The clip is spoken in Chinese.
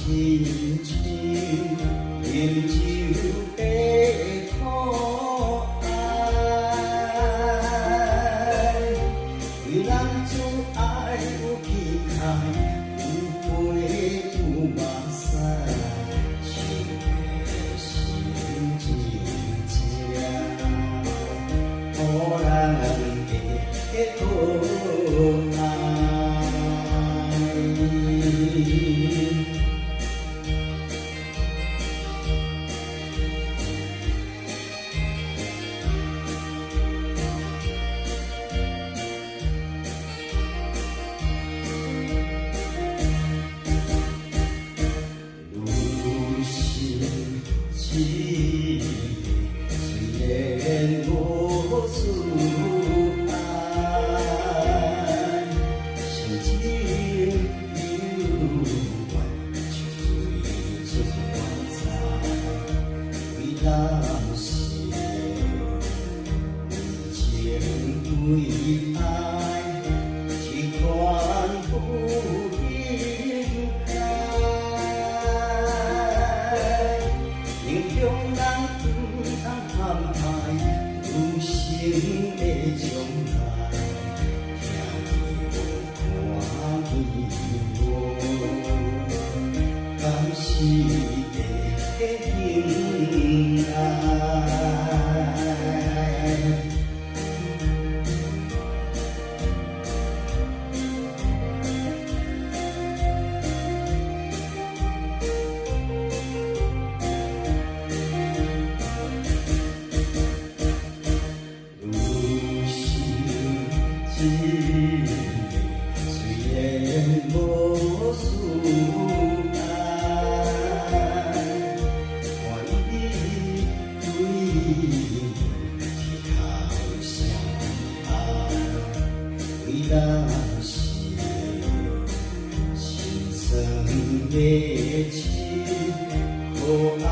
亲像饮酒的苦爱，为人自爱有气概，有杯有目屎，情的心真正，予人的可爱。虽然无事爱，心情幽怨，像水出万载。为人生，为情为爱，一段不应该。英雄人不通摊牌，有生的将来，听伊无看伊无，敢是会幸爱？虽然无事爱，看伊对日头相爱，为人生心酸的情可爱。